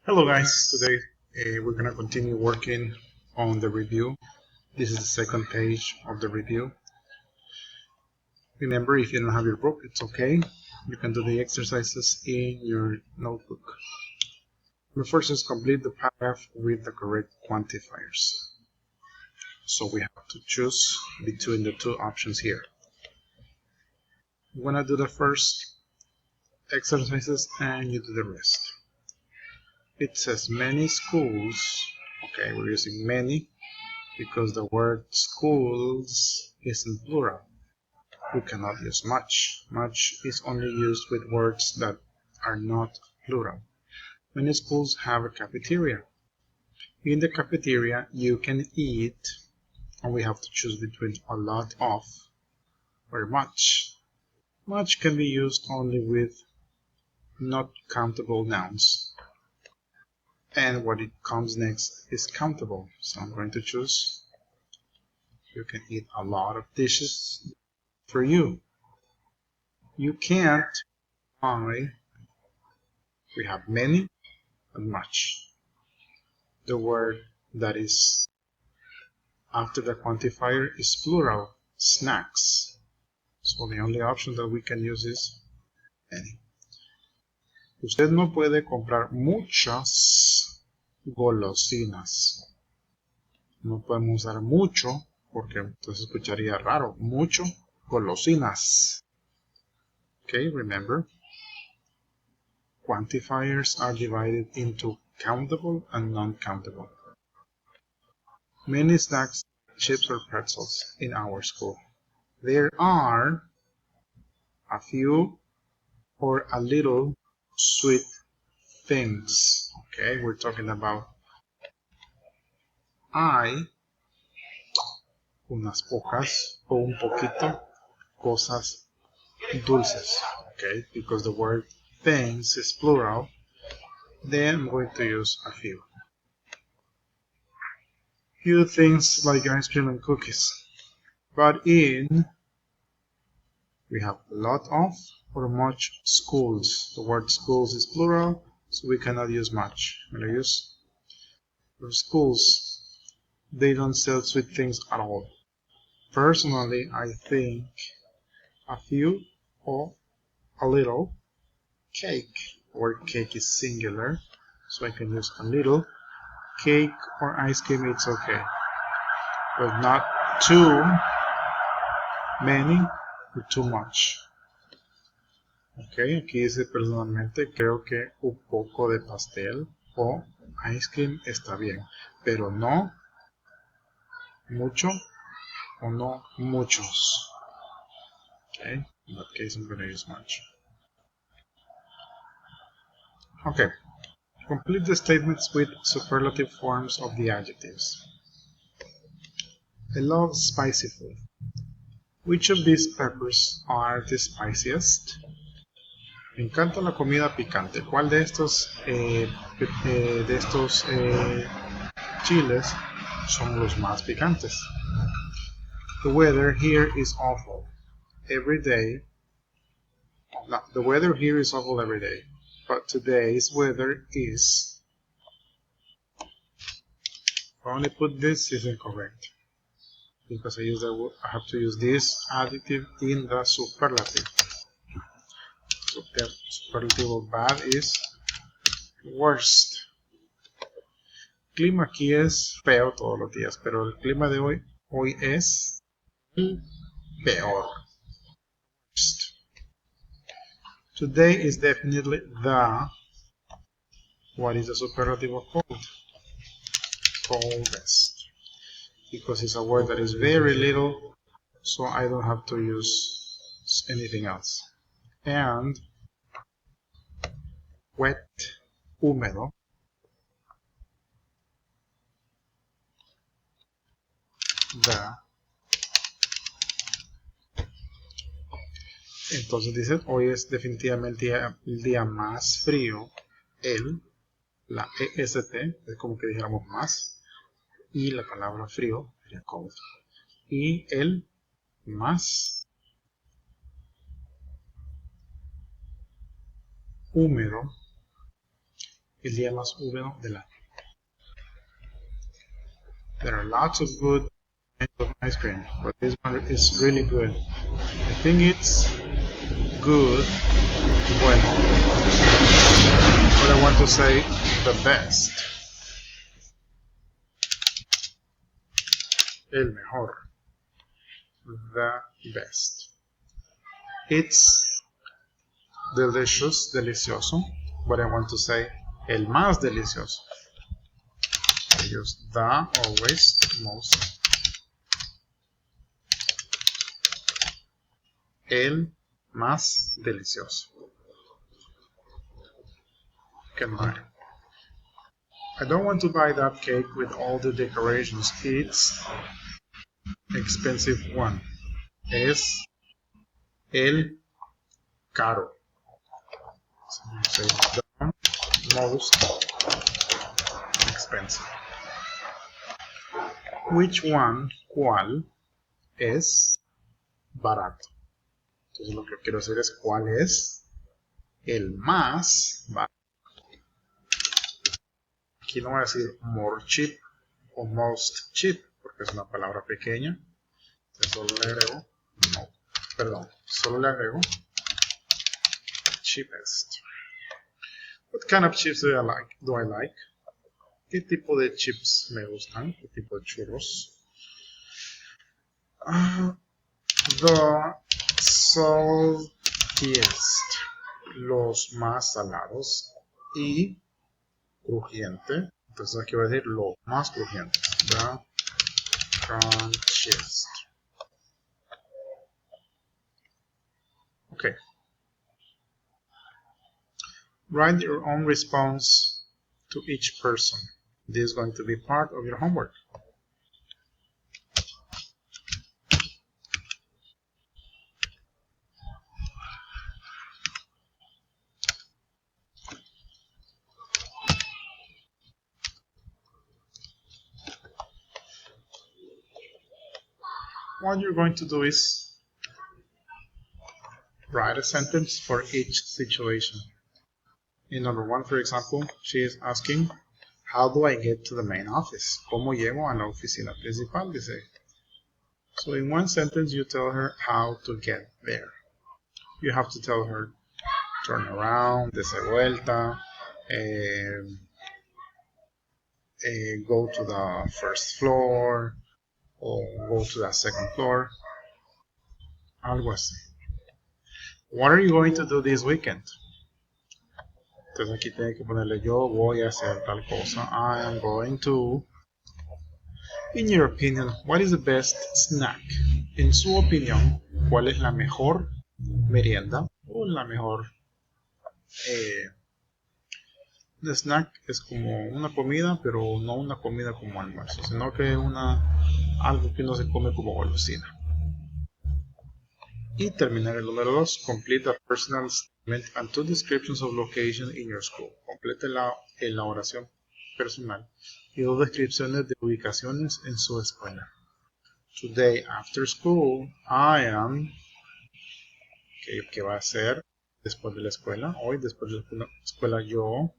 Hello guys, today we're going to continue working on the review. This is the second page of the review. Remember, if you don't have your book, it's okay. You can do the exercises in your notebook. The first is complete the paragraph with the correct quantifiers. So we have to choose between the two options here. I'm going to do the first exercises and you do the rest. It says many schools. Okay, we're using many because the word schools is in plural. We cannot use much. Much is only used with words that are not plural. Many schools have a cafeteria. In the cafeteria you can eat, and we have to choose between a lot of or much. Much can be used only with not countable nouns. And what it comes next is countable. So I'm going to choose you can eat a lot of dishes for you. You can't buy. We have many and much. The word that is after the quantifier is plural, snacks. So the only option that we can use is many. Usted no puede comprar muchas golosinas. No podemos usar mucho porque entonces escucharía raro. Mucho golosinas. Okay, remember, quantifiers are divided into countable and non-countable. Many snacks, chips or pretzels in our school. There are a few or a little sweet things. Okay, we're talking about hay unas pocas o un poquito cosas dulces. Okay, because the word things is plural, then I'm going to use a few. Few things like ice cream and cookies. But in we have a lot of or much schools. The word schools is plural, so we cannot use much. I'm going to use for schools. They don't sell sweet things at all. Personally, I think a few or a little cake. The word cake is singular, so I can use a little. Cake or ice cream, it's okay. But not too many or too much. Ok, aquí dice personalmente, creo que un poco de pastel o ice cream está bien, pero no mucho o no muchos. Okay, in that case I'm going to use much. Okay, complete the statements with superlative forms of the adjectives. I love spicy food. Which of these peppers are the spiciest? Me encanta la comida picante. ¿Cuál de estos chiles son los más picantes? The weather here is awful. Every day. No, the weather here is awful every day. But today's weather is. If I only put this is incorrect. Because I have to use this adjective in the superlative. So the superlative of bad is worst. El clima aquí es feo todos los días, pero el clima de hoy es el peor. Worst. Today is definitely the. What is the superlative of cold? Coldest. Because it's a word that is very little, so I don't have to use anything else. And wet, húmedo. Entonces dice, hoy es definitivamente el día más frío. La EST, es como que dijéramos más, y la palabra frío sería cold. Y el más húmedo el día más húmedo del año. There are lots of good kinds of ice cream, but this one is really good. I think it's good, bueno, but I want to say the best. El mejor. The best. It's delicious, delicioso, but I want to say el más delicioso. I use the always, most. El más delicioso. I don't want to buy that cake with all the decorations. It's expensive one. Es el caro. So you say the most expensive. Which one, cuál, es barato? Entonces lo que quiero decir es cuál es el más barato. Aquí no voy a decir more cheap o most cheap, porque es una palabra pequeña. Entonces solo le agrego, no, perdón, solo le agrego cheapest. What kind of chips do I like? ¿Qué tipo de chips me gustan? ¿Qué tipo de churros? The saltiest, los más salados, y crujiente. Entonces aquí voy a decir los más crujientes. The crunchiest. Okay. Write your own response to each person. This is going to be part of your homework. What you're going to do is write a sentence for each situation. In number one, for example, she is asking, how do I get to the main office? ¿Cómo llego a la oficina principal? Dice. So in one sentence, you tell her how to get there. You have to tell her, turn around, dese vuelta, go to the first floor, or go to the second floor. Algo así. What are you going to do this weekend? Entonces aquí tiene que ponerle yo voy a hacer tal cosa. I am going to. In your opinion, what is the best snack? En su opinión, ¿cuál es la mejor merienda o la mejor snack? Es como una comida, pero no una comida como almuerzo, sino que algo que uno se come como golosina. Y terminar el número 2. Complete a personal statement and 2 descriptions of location in your school. Complete la oración personal y 2 descripciones de ubicaciones en su escuela. Today after school, I am. ¿Qué va a hacer después de la escuela? Hoy después de la escuela yo.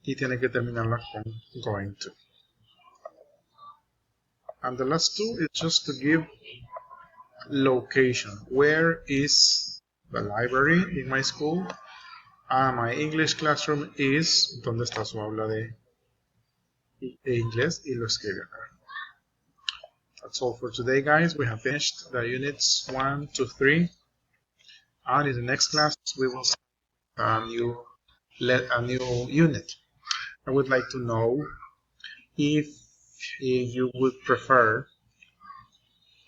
Y tiene que terminarla con going to. And the last 2 is just to give location. Where is the library in my school? My English classroom is. ¿Dónde está su aula de inglés? Y lo escribe acá. That's all for today, guys. We have finished the units 1 to 3. And in the next class, we will start a new unit. I would like to know if you would prefer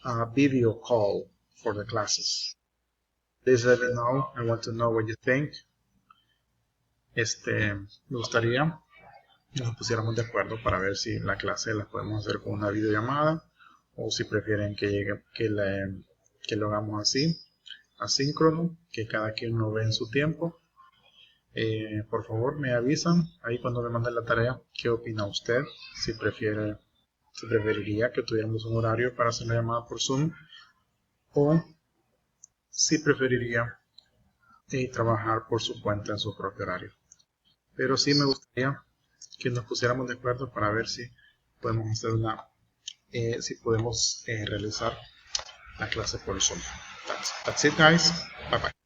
a video call for the classes. Please let me know. I want to know what you think. Me gustaría que nos pusiéramos de acuerdo para ver si la clase la podemos hacer con una videollamada o si prefieren que lo hagamos así, asíncrono, que cada quien lo ve en su tiempo. Por favor, me avisan ahí cuando me manden la tarea qué opina usted, si preferiría que tuviéramos un horario para hacer la llamada por Zoom o si preferiría y trabajar por su cuenta en su propio horario. Pero sí me gustaría que nos pusiéramos de acuerdo para ver si podemos hacer realizar la clase por Zoom. That's it, guys. Bye bye.